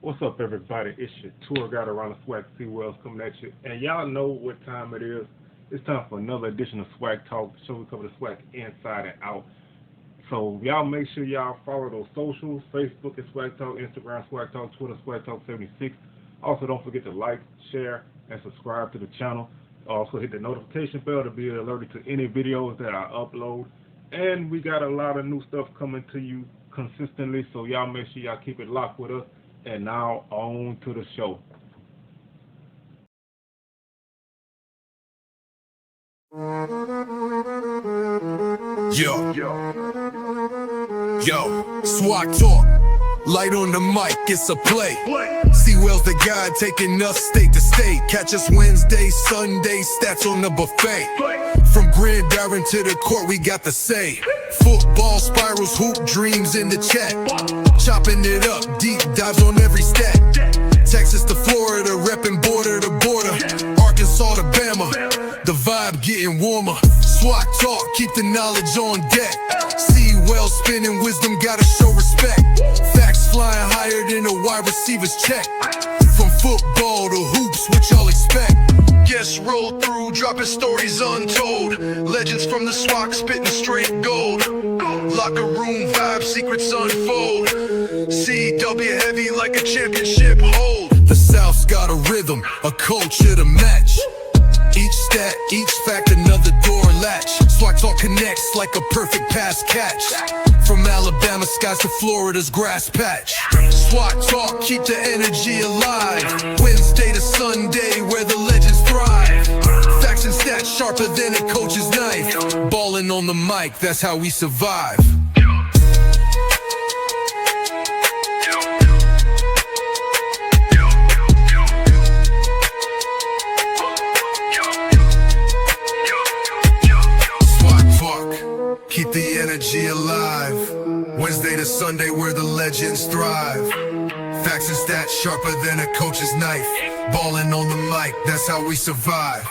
What's up, everybody? It's your tour guide around the SWAC Sea Wells coming at you. And y'all know what time it is. It's time for another edition of SWAC Talk, the show we cover the SWAC inside and out. So y'all make sure y'all follow those socials. Facebook is SWAC Talk, Instagram SWAC Talk, Twitter SWAC Talk 76. Also, don't forget to like, share, and subscribe to the channel. Also, hit the notification bell to be alerted to any videos that I upload. And we got a lot of new stuff coming to you consistently, so y'all make sure y'all keep it locked with us. And now on to the show. Yo, SWAC talk. Light on the mic, it's a play. Seawell's the guy taking us state to state. Catch us Wednesday, Sunday, stats on the buffet. From Grand Darren to the court, we got the say. Football spirals, hoop dreams in the chat. Chopping it up, deep dives on every stat. Texas to Florida, repping border to border. Arkansas to Bama, the vibe getting warmer. SWAC talk, keep the knowledge on deck. See well spinning, wisdom gotta show respect. Facts flying higher than a wide receiver's check. From football to hoops, what y'all expect? Guests roll through, dropping stories untold. Legends from the SWAC, spitting straight gold. Locker room vibe, secrets unfold. CW heavy like a championship hold. The South's got a rhythm, a culture to match. Each stat, each fact, another door latch. SWAC talk connects like a perfect pass catch. From Alabama skies to Florida's grass patch. SWAC talk, keep the energy alive. Wednesday to Sunday, where the legends thrive. Facts and stats sharper than a coach's knife. Ballin' on the mic, that's how we survive. Keep the energy alive. Wednesday to Sunday where the legends thrive. Facts and stats sharper than a coach's knife. Ballin' on the mic, that's how we survive.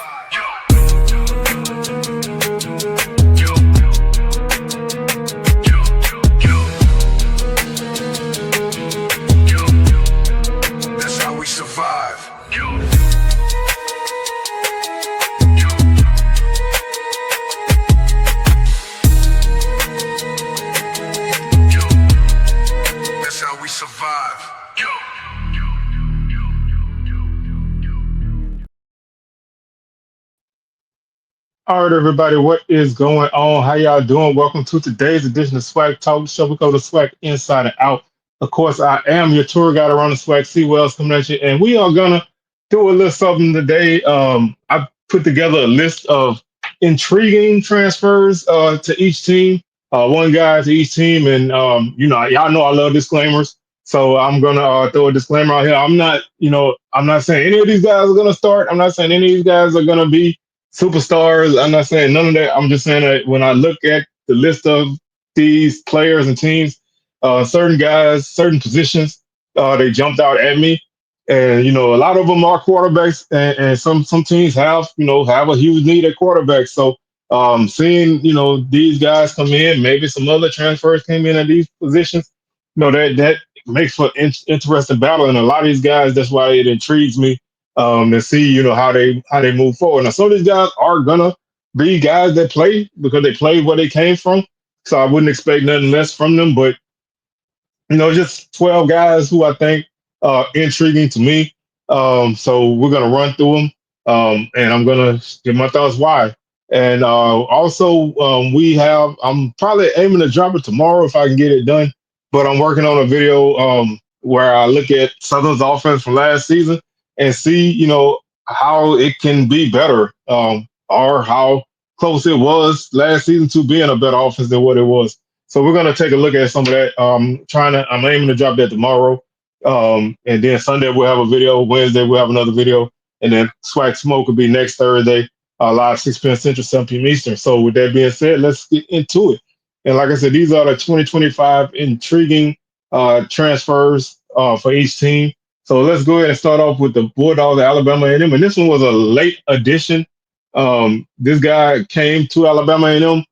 That's how we survive. Survive. All right, everybody, what is going on? How y'all doing? Welcome to today's edition of SWAC Talk, show we go to SWAC inside and out. Of course, I am your tour guide around the SWAC Sea Wells coming at you, and we are gonna do a little something today. I put together a list of intriguing transfers to each team, one guy to each team, and y'all know I love disclaimers. So I'm gonna throw a disclaimer out here. I'm not saying any of these guys are gonna start. I'm not saying any of these guys are gonna be superstars. I'm not saying none of that. I'm just saying that when I look at the list of these players and teams, certain guys, certain positions, they jumped out at me. And a lot of them are quarterbacks, and some teams have a huge need at quarterback. So seeing these guys come in, maybe some other transfers came in at these positions. That makes for interesting battle, and a lot of these guys. That's why it intrigues me to see how they move forward. Now, some of these guys are gonna be guys that play because they played where they came from. So I wouldn't expect nothing less from them. But just 12 guys who I think are intriguing to me. So we're gonna run through them, and I'm gonna give my thoughts why. And also, I'm probably aiming to drop it tomorrow if I can get it done. But I'm working on a video where I look at Southern's offense from last season and see, how it can be better, or how close it was last season to being a better offense than what it was. So we're gonna take a look at some of that. I'm aiming to drop that tomorrow, and then Sunday we'll have a video. Wednesday we'll have another video, and then SWAC Smoke will be next Thursday, live 6 p.m. Central, 7 p.m. Eastern. So with that being said, let's get into it. And like I said, these are the 2025 intriguing transfers for each team. So let's go ahead and start off with the Bulldogs, Alabama A&M. And this one was a late addition. This guy came to Alabama A&M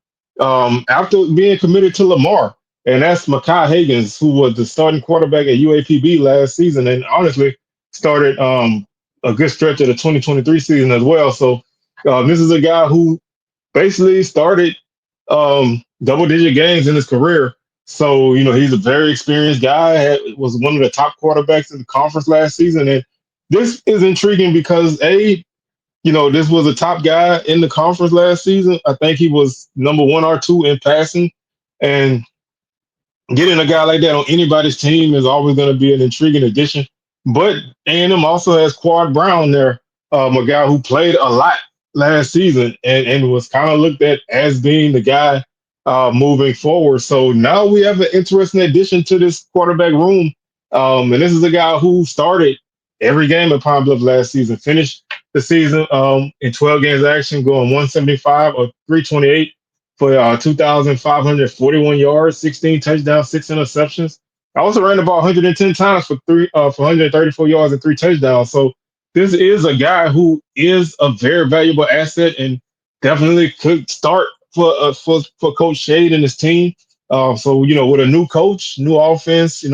after being committed to Lamar. and that's Makai Higgins, who was the starting quarterback at UAPB last season, and honestly started a good stretch of the 2023 season as well. So this is a guy who basically started double digit games in his career. So, he's a very experienced guy, was one of the top quarterbacks in the conference last season. And this is intriguing because, this was a top guy in the conference last season. I think he was number one or two in passing. And getting a guy like that on anybody's team is always going to be an intriguing addition. But A&M also has Quad Brown there, a guy who played a lot last season and was kind of looked at as being the guy moving forward. So now we have an interesting addition to this quarterback room. And this is a guy who started every game at Pine Bluff last season, finished the season in 12 games action, going 175 or 328 for 2,541 yards, 16 touchdowns, six interceptions. I also ran the ball 110 times for 134 yards and three touchdowns. So this is a guy who is a very valuable asset and definitely could start for Coach Shade and his team. So with a new coach, new offense,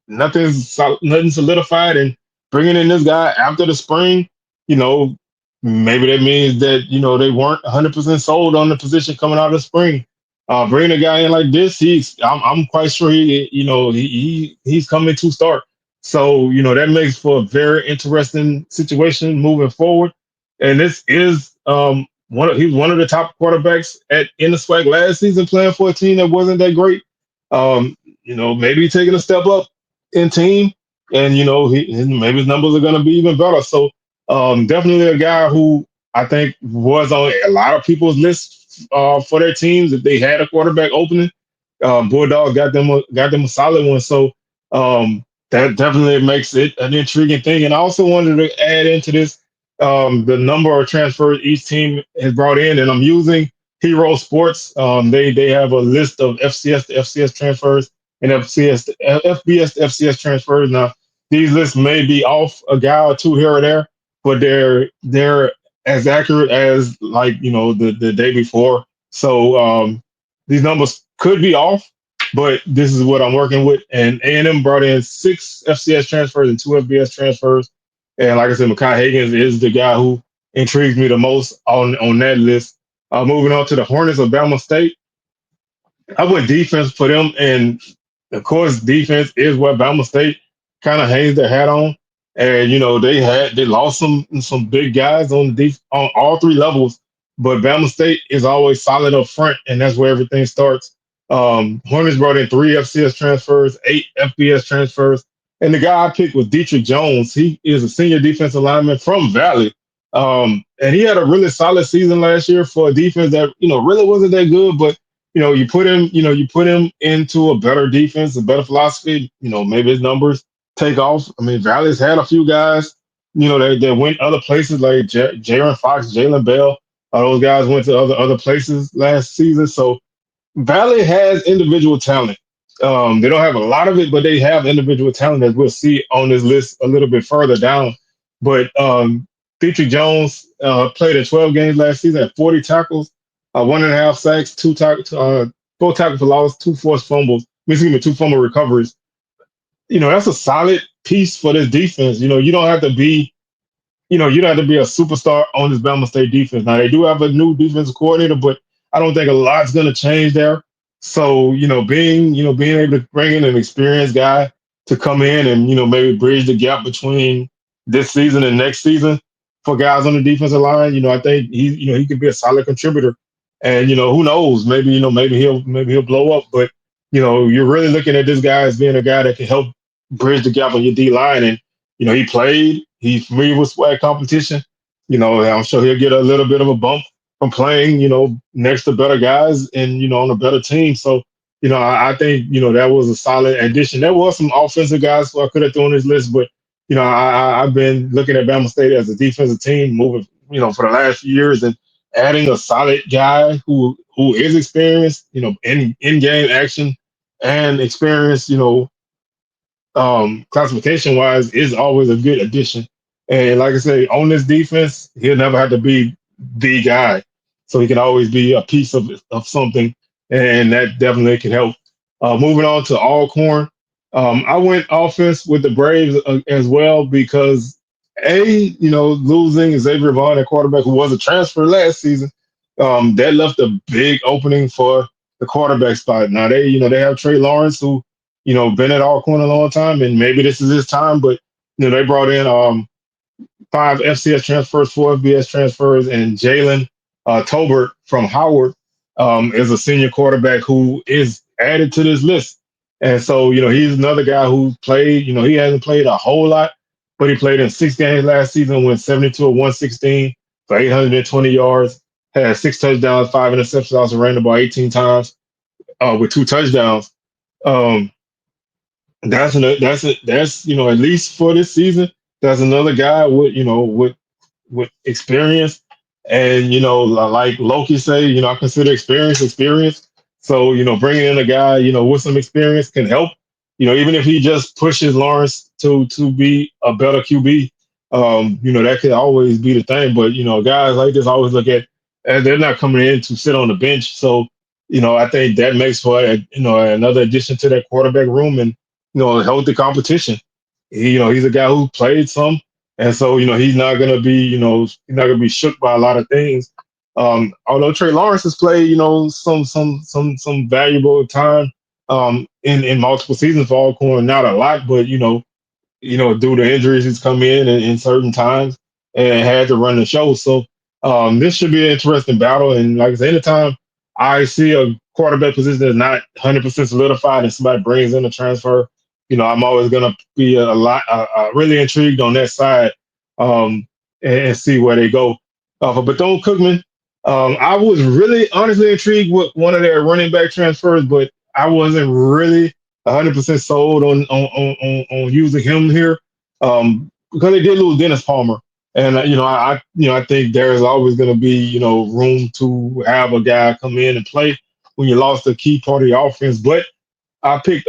nothing solidified, and bringing in this guy after the spring, you know, maybe that means that they weren't 100% sold on the position coming out of the spring. Bringing a guy in like this, I'm quite sure he's coming to start. So that makes for a very interesting situation moving forward. And this is he's one of the top quarterbacks in the SWAC last season, playing for a team that wasn't that great. Maybe taking a step up in team, and maybe his numbers are going to be even better. So definitely a guy who I think was on a lot of people's lists for their teams if they had a quarterback opening. Bulldogs got them a solid one. So that definitely makes it an intriguing thing. And I also wanted to add into this the number of transfers each team has brought in, and I'm using Hero Sports. They have a list of FCS to FCS transfers and FBS to FCS transfers. Now these lists may be off a guy or two here or there, but they're as accurate as the day before. So these numbers could be off, but this is what I'm working with. And A&M brought in 6 FCS transfers and 2 FBS transfers. And like I said, Makai Higgins is the guy who intrigues me the most on that list. Moving on to the Hornets of Bama State, I went defense for them, and of course, defense is what Bama State kind of hangs their hat on. And they lost some big guys on all 3 levels, but Bama State is always solid up front, and that's where everything starts. Hornets brought in 3 FCS transfers, 8 FBS transfers, and the guy I picked was Dietrich Jones. He is a senior defensive lineman from Valley, and he had a really solid season last year for a defense that really wasn't that good, but you put him into a better defense, a better philosophy. Maybe his numbers take off. I mean, Valley's had a few guys, that went other places like Jaron Fox, Jalen Bell. Those guys went to other places last season. So Valley has individual talent. They don't have a lot of it, but they have individual talent, as we'll see on this list a little bit further down. But Dietrich Jones played in 12 games last season at 40 tackles, 1.5 sacks, 4 tackles for loss, 2 forced fumbles. Excuse me, 2 fumble recoveries. That's a solid piece for this defense. You don't have to be a superstar on this Bama State defense. Now they do have a new defensive coordinator, but I don't think a lot's going to change there. So being able to bring in an experienced guy to come in and maybe bridge the gap between this season and next season for guys on the defensive line, I think he could be a solid contributor. And who knows? Maybe he'll blow up. But you're really looking at this guy as being a guy that can help bridge the gap on your D line. And he played. He's familiar with SWAC competition. I'm sure he'll get a little bit of a bump from playing, next to better guys and on a better team. So I think that was a solid addition. There was some offensive guys who I could have thrown on this list, but I've been looking at Bama State as a defensive team moving for the last few years, and adding a solid guy who is experienced, in game action and experience, classification wise, is always a good addition. And like I say, on this defense, he'll never have to be the guy, so he can always be a piece of something, and that definitely can help Moving on to Alcorn, I went offense with the Braves as well because losing Xavier Vaughn, at quarterback, who was a transfer last season, that left a big opening for the quarterback spot. Now they have Trey Lawrence, who been at Alcorn a long time, and maybe this is his time, but they brought in five FCS transfers, four FBS transfers, and Jalen Tolbert from Howard is a senior quarterback who is added to this list. And so, he's another guy who played, he hasn't played a whole lot, but he played in 6 games last season, went 72 of 116 for 820 yards, had 6 touchdowns, 5 interceptions, also ran the ball 18 times with 2 touchdowns. Um, that's at least for this season. That's another guy with experience, and like Loki say, I consider experience. So bringing in a guy with some experience can help. Even if he just pushes Lawrence to be a better QB, that could always be the thing. But guys like this always look at as they're not coming in to sit on the bench. So I think that makes for another addition to that quarterback room, and healthy competition. He's a guy who played some, and so he's not gonna be he's not gonna be shook by a lot of things. Although Trey Lawrence has played some valuable time in multiple seasons for Alcorn, not a lot, but due to injuries, he's come in certain times and had to run the show. So this should be an interesting battle. And like I said, anytime I see a quarterback position that's not 100% solidified and somebody brings in a transfer, I'm always going to be really intrigued on that side and see where they go. For Bethune-Cookman, I was really honestly intrigued with one of their running back transfers, but I wasn't really 100% sold on using him here because they did lose Dennis Palmer, and I think there's always going to be room to have a guy come in and play when you lost a key part of the offense. But I picked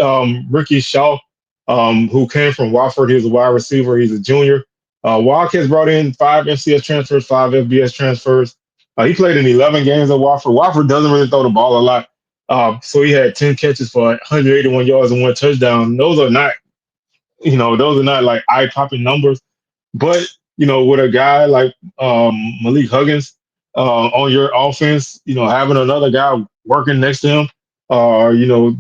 Ricky Shaw, who came from Wofford. He's a wide receiver. He's a junior. Wildcats brought in five FCS transfers, five FBS transfers. He played in 11 games at Wofford. Wofford doesn't really throw the ball a lot. So he had 10 catches for 181 yards and 1 touchdown. Those are not like eye popping numbers. But, with a guy like Malik Huggins on your offense, having another guy working next to him,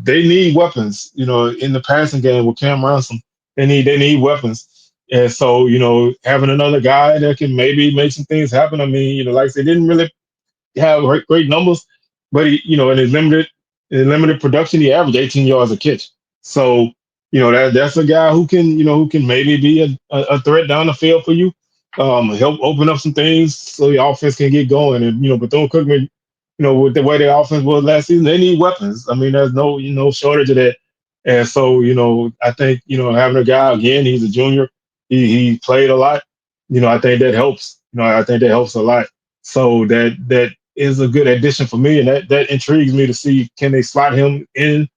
they need weapons, in the passing game with Cam Ransom. They need weapons. And so, having another guy that can maybe make some things happen. I mean, like I said, didn't really have great numbers, but in his limited production, he averaged 18 yards a catch. So, that's a guy who can maybe be a threat down the field for you, help open up some things so the offense can get going. And Bethune Cookman, with the way the offense was last season, they need weapons. I mean, there's no shortage of that. And so, I think having a guy again, he's a junior, he played a lot. I think that helps. I think that helps a lot. So that is a good addition for me, and that intrigues me to see can they slot him in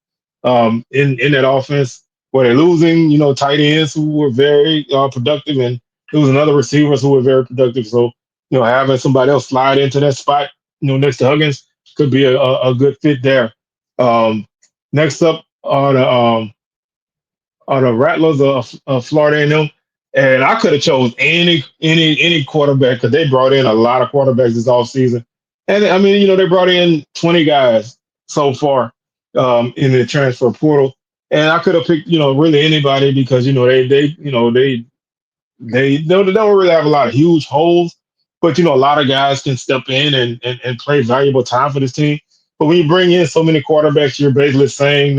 that offense where they're losing, tight ends who were very productive, and losing other receivers who were very productive. So, having somebody else slide into that spot, next to Huggins could be a good fit there. Um, Next up are the Rattlers of Florida A&M, and I could have chose any quarterback because they brought in a lot of quarterbacks this offseason. And I mean, they brought in 20 guys so far in the transfer portal, and I could have picked really anybody because they don't really have a lot of huge holes, but a lot of guys can step in and play valuable time for this team. But when you bring in so many quarterbacks, you're basically saying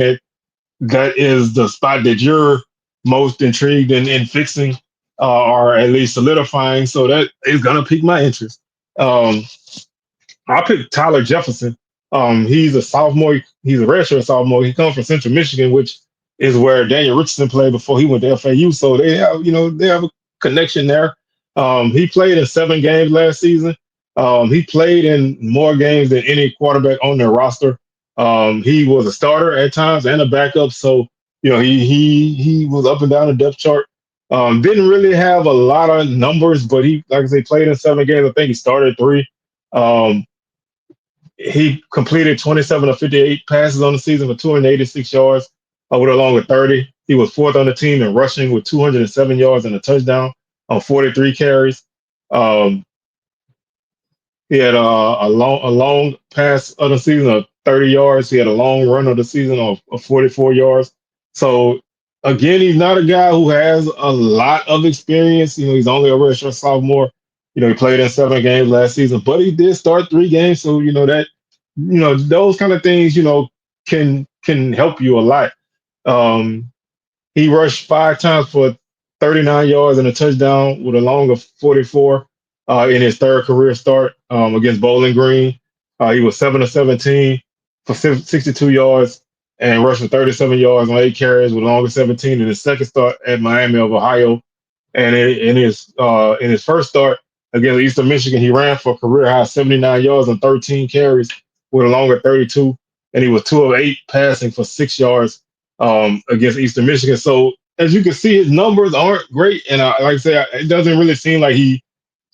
that is the spot that you're most intrigued in fixing, or at least solidifying. So that is gonna pique my interest. Um, I picked Tyler Jefferson. He's a sophomore. He's a redshirt sophomore. He comes from Central Michigan, which is where Daniel Richardson played before he went to FAU. So they have a connection there. He played in 7 games last season. He played in more games than any quarterback on their roster. He was a starter at times and a backup, so he was up and down the depth chart. Didn't really have a lot of numbers, but he, like I say, played in 7 games. I think he started 3. Um, He completed 27 of 58 passes on the season for 286 yards with a long of 30. He was fourth on the team in rushing with 207 yards and a touchdown on 43 carries. Um, he had a long pass of the season of 30 yards. He had a long run of the season of 44 yards. So again, he's not a guy who has a lot of experience. He's only a redshirt sophomore. He played in 7 games last season, but he did start 3 games. So those kind of things can help you a lot. Um, he rushed 5 times for 39 yards and a touchdown with a long of 44 in his third career start against Bowling Green. He was 7 of 17 for 62 yards and rushed for 37 yards on 8 carries with a long of 17 in his second start at Miami of Ohio. And in his first start against Eastern Michigan, he ran for a career high 79 yards on 13 carries with a longer 32, and he was 2 of 8 passing for 6 yards against Eastern Michigan. So as you can see, his numbers aren't great, and like I say, it doesn't really seem like he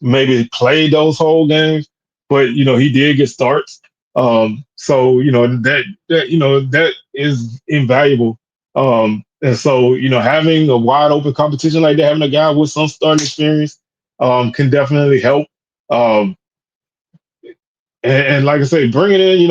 maybe played those whole games, but he did get starts. So that is invaluable. And so having a wide open competition like that, having a guy with some starting experience, can definitely help. Um, and like I say, bring it in,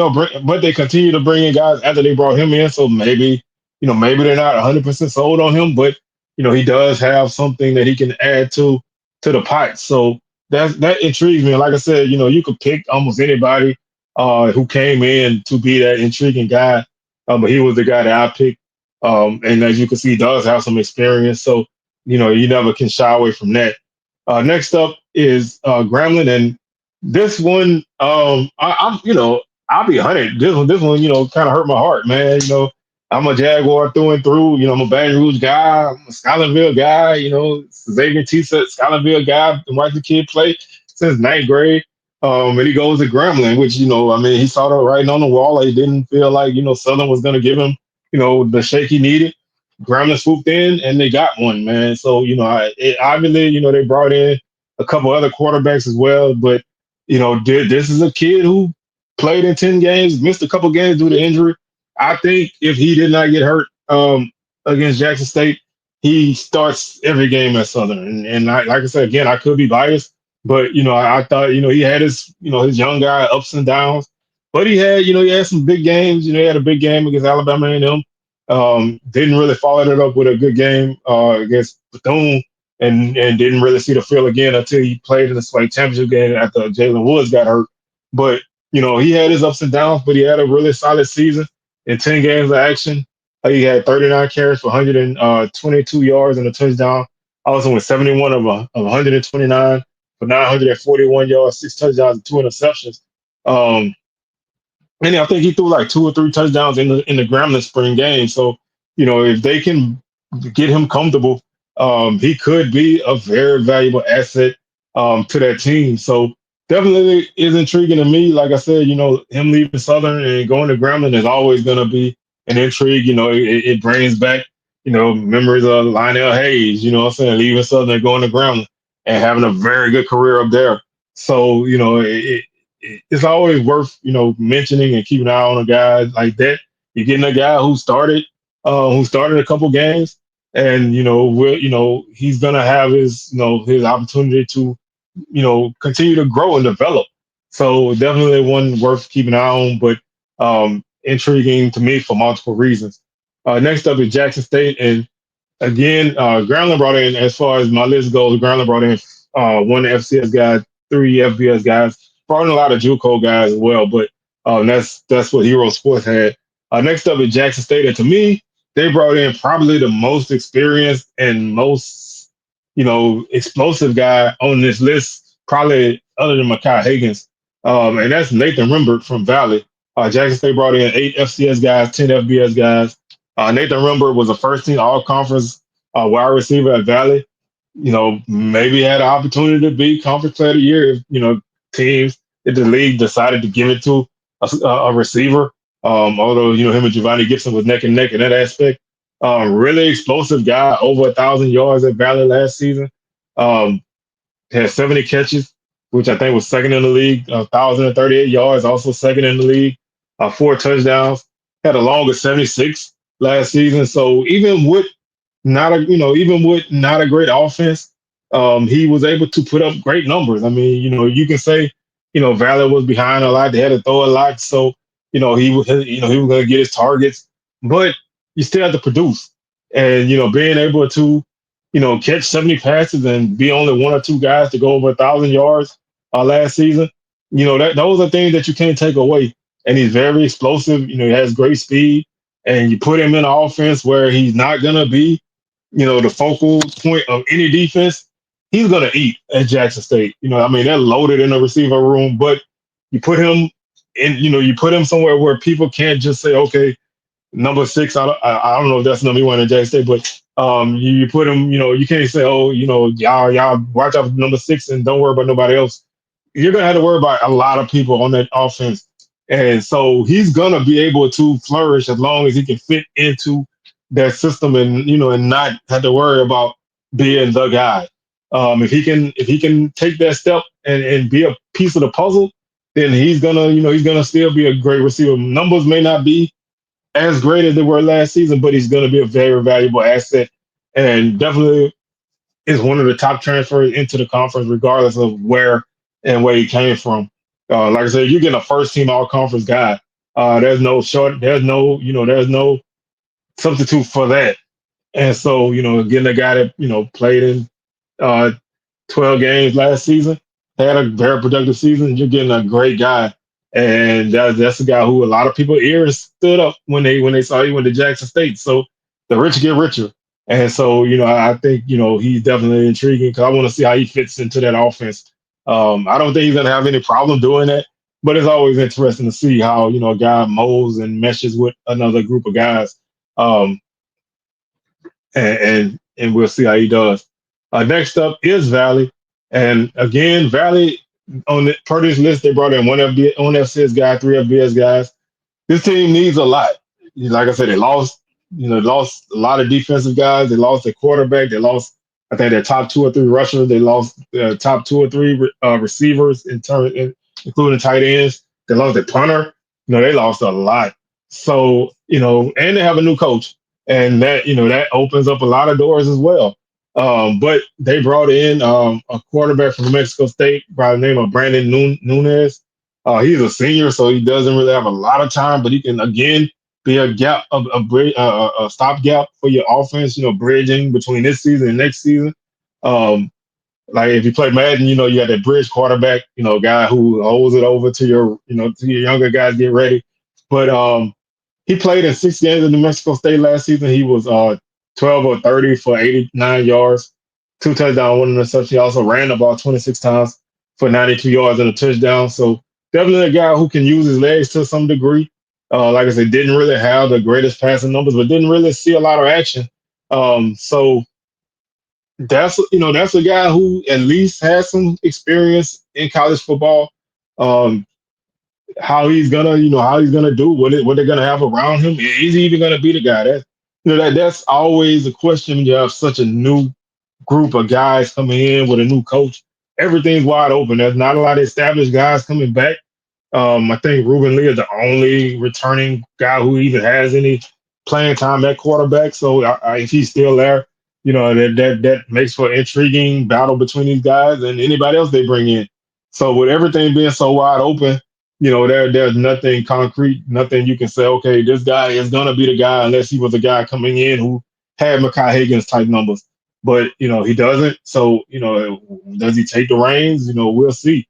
but they continue to bring in guys after they brought him in. So maybe they're not 100% sold on him, but he does have something that he can add to the pot. So that intrigues me. And like I said, you could pick almost anybody who came in to be that intriguing guy, but he was the guy that I picked. And as you can see, he does have some experience. So you never can shy away from that. Next up is Grambling, and this one, I'll be honest. This one, kind of hurt my heart, man. I'm a Jaguar through and through. I'm a Baton Rouge guy. I'm a Scotlandville guy. Xavier T said Scotlandville guy. And watched the kid play since ninth grade. And he goes to Grambling, which I mean, he saw the writing on the wall. He didn't feel like Southern was going to give him the shake he needed. Grambling swooped in and they got one, man. So obviously they brought in a couple other quarterbacks as well, but this is a kid who played in 10 games, missed a couple games due to injury. I think if he did not get hurt against Jackson State, he starts every game at Southern. And like I said, again, I could be biased, but I thought he had his young guy ups and downs, but he had some big games. He had a big game against Alabama A&M. Didn't really follow it up with a good game against Bethune, and didn't really see the field again until he played in the SWAC championship game after Jalen Woods got hurt. But he had his ups and downs, but he had a really solid season in 10 games of action. He had 39 carries for 122 yards and a touchdown. Also with 71 of 129 for 941 yards, 6 touchdowns, and 2 interceptions. Um, and I think he threw like 2 or 3 touchdowns in the Grambling spring game. So, if they can get him comfortable, he could be a very valuable asset to that team. So definitely is intriguing to me. Like I said, him leaving Southern and going to Grambling is always going to be an intrigue. It brings back, memories of Lionel Hayes, what I'm saying, leaving Southern and going to Grambling and having a very good career up there. So, it's always worth mentioning and keeping an eye on a guy like that. You're getting a guy who started a couple games, and he's gonna have his opportunity to continue to grow and develop. So definitely one worth keeping an eye on, but intriguing to me for multiple reasons. Next up is Jackson State, and again, Grambling brought in, as far as my list goes, Grambling brought in one FCS guy, 3 FBS guys, brought in a lot of JUCO guys as well, but that's what Hero Sports had. Next up is Jackson State, and to me, they brought in probably the most experienced and most explosive guy on this list, probably other than Makai Higgins, and that's Nathan Rimbert from Valley. Jackson State brought in 8 FCS guys, 10 FBS guys. Nathan Rimbert was a first team all conference wide receiver at Valley. Maybe had an opportunity to be conference player of the year if, teams, if the league decided to give it to a receiver. Although, him and Giovanni Gibson was neck and neck in that aspect. Really explosive guy, over 1,000 yards at Valley last season. Had 70 catches which I think was second in the league, 1,038 yards, also second in the league, 4 touchdowns. Had a longer 76 last season. So even with not a great offense, he was able to put up great numbers. I mean, you can say, Valley was behind a lot. They had to throw a lot, so he was going to get his targets, but you still have to produce. And being able to, catch 70 passes and be only one or two guys to go over 1,000 yards last season, that those are things that you can't take away. And he's very explosive. He has great speed, and you put him in an offense where he's not going to be the focal point of any defense, he's going to eat at Jackson State. I mean, they're loaded in the receiver room, but you put him you put him somewhere where people can't just say, okay, number six. I don't know if that's number one in Jackson State, but you put him. You can't say, oh, y'all watch out for number six and don't worry about nobody else. You're gonna have to worry about a lot of people on that offense, and so he's gonna be able to flourish as long as he can fit into that system, and and not have to worry about being the guy. If he can take that step and be a piece of the puzzle, then he's gonna still be a great receiver. Numbers may not be as great as they were last season, but he's going to be a very valuable asset, and definitely is one of the top transfers into the conference, regardless of where he came from. Like I said, you're getting a first team all conference guy. There's no substitute for that. And so, getting a guy that, played in uh, 12 games last season, had a very productive season. You're getting a great guy, and that's a guy who a lot of people ears stood up when they saw he went to Jackson State. So the rich get richer, and so I think he's definitely intriguing because I want to see how he fits into that offense. I don't think he's gonna have any problem doing that, but it's always interesting to see how a guy molds and meshes with another group of guys. Um, and we'll see how he does. Next up is Valley, and again, Valley per this list they brought in one FCS guy, three FBS guys. This team needs a lot. Like I said, they lost a lot of defensive guys. They lost their quarterback. They lost, I think, their top two or three rushers. They lost their top two or three receivers including tight ends. They lost their punter. They lost a lot. So and they have a new coach, and that opens up a lot of doors as well. But they brought in a quarterback from New Mexico State by the name of Brandon Nunez. He's a senior, so he doesn't really have a lot of time, but he can again be a stopgap for your offense. Bridging between this season and next season. Um, like if you play Madden, you got that bridge quarterback, guy who holds it over to your younger guys get ready. But he played in 6 games in New Mexico State last season. He was 12 or 30 for 89 yards, two touchdowns, one interception. He also ran the ball 26 times for 92 yards and a touchdown. So definitely a guy who can use his legs to some degree. Like I said, didn't really have the greatest passing numbers, but didn't really see a lot of action. So that's a guy who at least has some experience in college football. Um, how he's gonna do what they're gonna have around him. Is he even gonna be the guy? That's always a question when you have such a new group of guys coming in with a new coach. Everything's wide open. There's not a lot of established guys coming back. I think Ruben Lee is the only returning guy who even has any playing time at quarterback. So if he's still there, that makes for an intriguing battle between these guys and anybody else they bring in. So with everything being so wide open, there's nothing concrete, nothing you can say, okay, this guy is gonna be the guy unless he was a guy coming in who had Makai Higgins type numbers. But he doesn't. So does he take the reins? We'll see.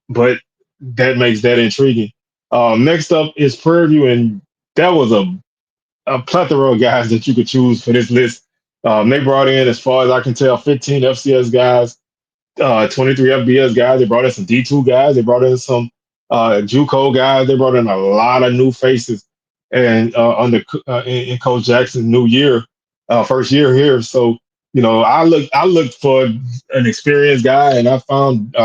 But that makes that intriguing. Next up is Prairie, and that was a plethora of guys that you could choose for this list. They brought in, as far as I can tell, 15 FCS guys, 23 FBS guys. They brought in some D2 guys. They brought in some JUCO guys. They brought in a lot of new faces, and in Coach Jackson's new year, first year here. So I looked for an experienced guy, and I found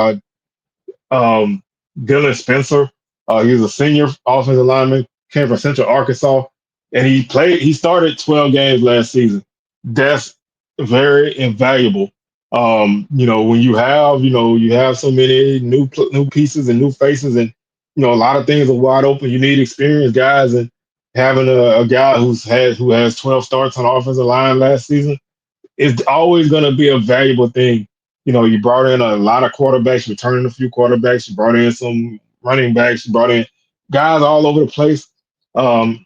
um, Dylan Spencer. He's a senior offensive lineman, came from Central Arkansas, and he started 12 games last season. That's very invaluable When you have so many new pieces and new faces, and a lot of things are wide open. You need experienced guys, and having a guy who has 12 starts on the offensive line last season is always going to be a valuable thing. You brought in a lot of quarterbacks, returning a few quarterbacks. You brought in some running backs. You brought in guys all over the place. Um,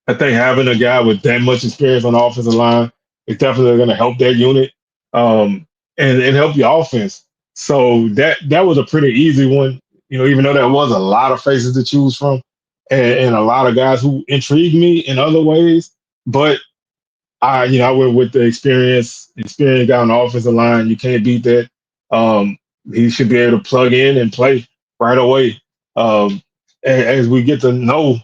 I think having a guy with that much experience on the offensive line is definitely going to help that unit, and help your offense. So that was a pretty easy one. Even though there was a lot of faces to choose from, and a lot of guys who intrigued me in other ways, but I went with the experienced guy on the offensive line. You can't beat that. Um, he should be able to plug in and play right away. As we get to know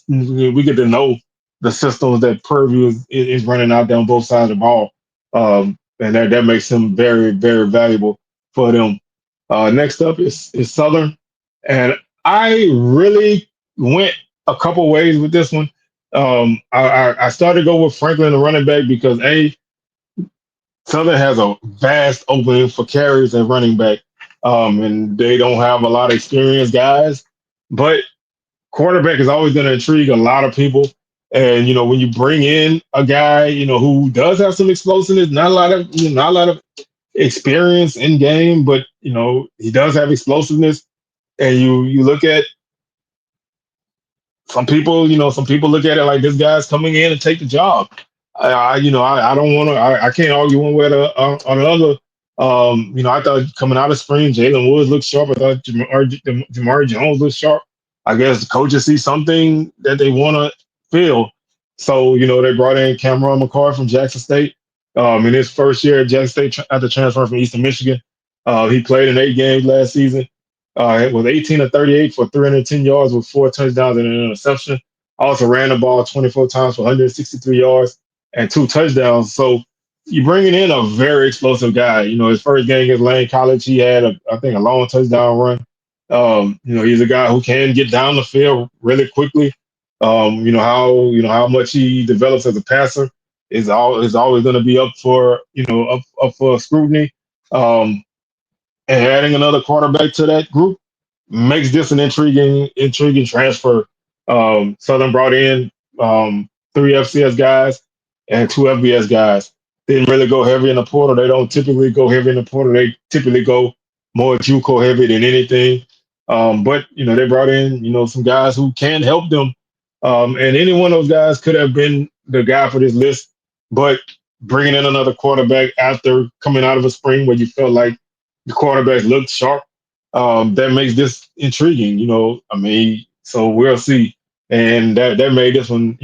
we get to know the systems that Purview is running out there on both sides of the ball, and that makes him very, very valuable for them. Next up is Southern, and I really went a couple ways with this one. I started to go with Franklin, the running back, because Southern has a vast opening for carries and running back, and they don't have a lot of experienced guys. But quarterback is always going to intrigue a lot of people. And when you bring in a guy, who does have some explosiveness, not a lot of experience in game, but he does have explosiveness. And you look at some people look at it like this guy's coming in and take the job. I don't want to. I can't argue one way or the other. I thought coming out of spring, Jalen Woods looked sharp. I thought Jamari Jones looked sharp. I guess the coaches see something that they want to fill. So they brought in Cameron McCoy from Jackson State. In his first year at Jackson State after transferring from Eastern Michigan, he played in 8 games last season. It was 18 of 38 for 310 yards with 4 touchdowns and an interception. Also ran the ball 24 times for 163 yards and 2 touchdowns. So you're bringing in a very explosive guy. His first game against Lane College, he had, I think, a long touchdown run. He's a guy who can get down the field really quickly. How much he develops as a passer is always going to be up for up for scrutiny. Um, and adding another quarterback to that group makes this an intriguing transfer. Southern brought in 3 FCS guys and 2 FBS guys. Didn't really go heavy in the portal. They don't typically go heavy in the portal. They typically go more JUCO heavy than anything. But they brought in some guys who can help them. And any one of those guys could have been the guy for this list. But bringing in another quarterback after coming out of a spring where you felt like the quarterback looked sharp, that makes this intriguing. I mean, so we'll see. And that made this one,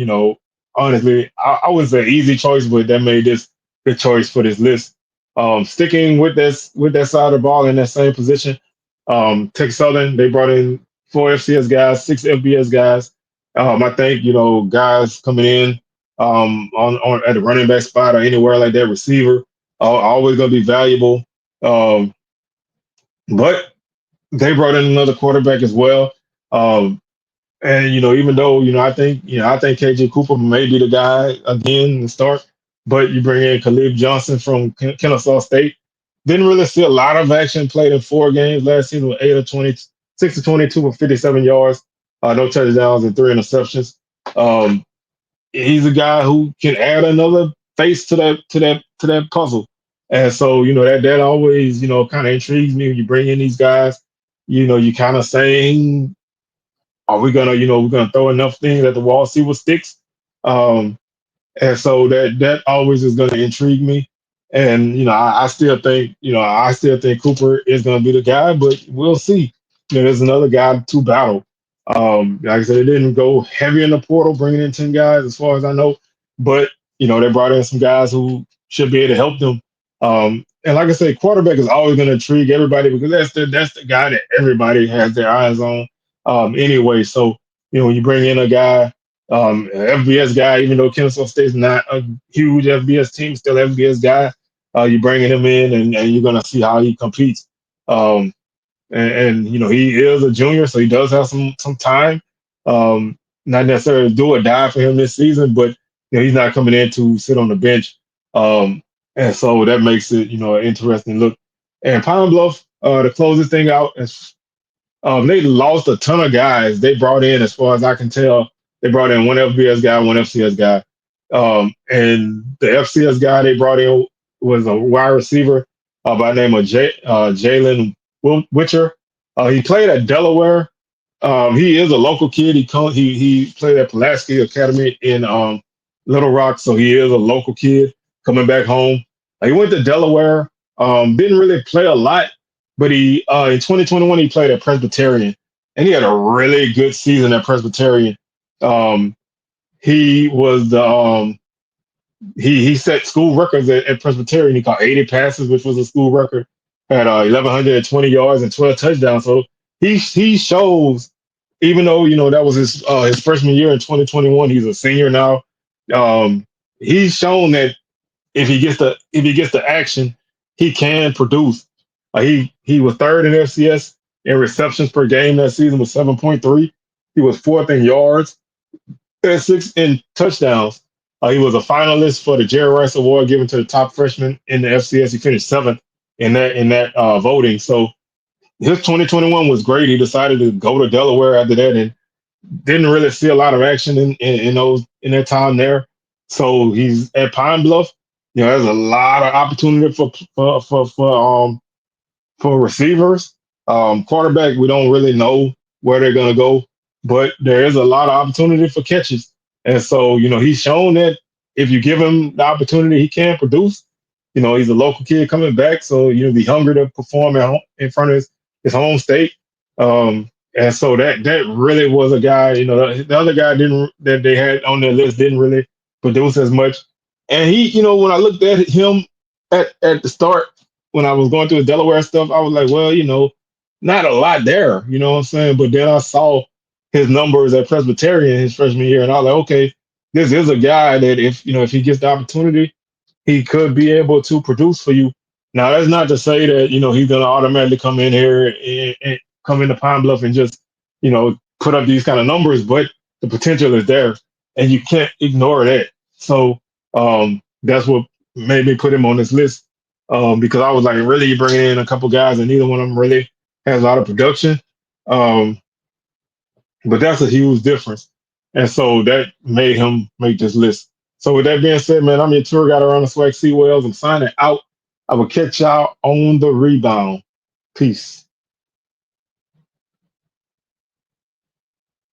honestly, I would say easy choice, but that made this the choice for this list. Sticking with that side of the ball in that same position, Texas Southern, they brought in 4 FCS guys, 6 FBS guys. I think guys coming in on at the running back spot or anywhere like that, receiver, always gonna be valuable. Um, but they brought in another quarterback as well. Um, and even though I think KJ Cooper may be the guy again to start, but you bring in Khalid Johnson from Kennesaw State. Didn't really see a lot of action. Played in 4 games last season with 8 of 22 with 57 yards, no touchdowns and 3 interceptions. Um, he's a guy who can add another face to that puzzle. And so, that always, kind of intrigues me when you bring in these guys. You kind of saying, are we gonna, we're gonna throw enough things at the wall, see what sticks? Um, and so that always is gonna intrigue me. And I still think Cooper is gonna be the guy, but we'll see. There's another guy to battle. Like I said, they didn't go heavy in the portal, bringing in 10 guys, as far as I know. But they brought in some guys who should be able to help them. And like I said, quarterback is always going to intrigue everybody because that's the guy that everybody has their eyes on. Anyway, so when you bring in a guy, an FBS guy, even though Kennesaw State's not a huge FBS team, still FBS guy. You bringing him in, and you're going to see how he competes. Um, and he is a junior, so he does have some time. Not necessarily do or die for him this season, but he's not coming in to sit on the bench. Um, and so that makes it, an interesting look. And Pine Bluff, to close this thing out, they lost a ton of guys. They brought in, as far as I can tell, they brought in one FBS guy, one FCS guy. And the FCS guy they brought in was a wide receiver by the name of Jalen Witcher. He played at Delaware. He is a local kid. He played at Pulaski Academy in Little Rock, so he is a local kid coming back home. He went to Delaware. Didn't really play a lot, but he in 2021 he played at Presbyterian, and he had a really good season at Presbyterian. Um, he was the he set school records at Presbyterian. He caught 80 passes, which was a school record. Had 1,120 yards and 12 touchdowns. So he shows, even though that was his freshman year in 2021, he's a senior now. Um, he's shown that if he gets the action, he can produce. He was third in FCS in receptions per game that season with 7.3. He was fourth in yards and sixth in touchdowns. He was a finalist for the Jerry Rice Award given to the top freshman in the FCS. He finished seventh in that voting. So his 2021 was great. He decided to go to Delaware after that, and didn't really see a lot of action in that time there. So he's at Pine Bluff. There's a lot of opportunity for receivers. Quarterback, we don't really know where they're going to go, but there is a lot of opportunity for catches. And so, he's shown that if you give him the opportunity, he can produce. He's a local kid coming back, so be hungry to perform at home, in front of his home state. And so that really was a guy. The other guy didn't that they had on their list didn't really produce as much. And he, when I looked at him at the start, when I was going through the Delaware stuff, I was like, well, not a lot there. You know what I'm saying? But then I saw his numbers at Presbyterian his freshman year, and I was like, okay, this is a guy that if he gets the opportunity, he could be able to produce for you. Now, that's not to say that he's going to automatically come in here and come into Pine Bluff and just put up these kind of numbers, but the potential is there, and you can't ignore that. So that's what made me put him on this list, because I was like, really, you're bringing in a couple guys, and neither one of them really has a lot of production. Um, but that's a huge difference. And so that made him make this list. So with that being said, man, I'm your tour guide around the SWAC Seawells. I'm signing out. I will catch y'all on the rebound. Peace.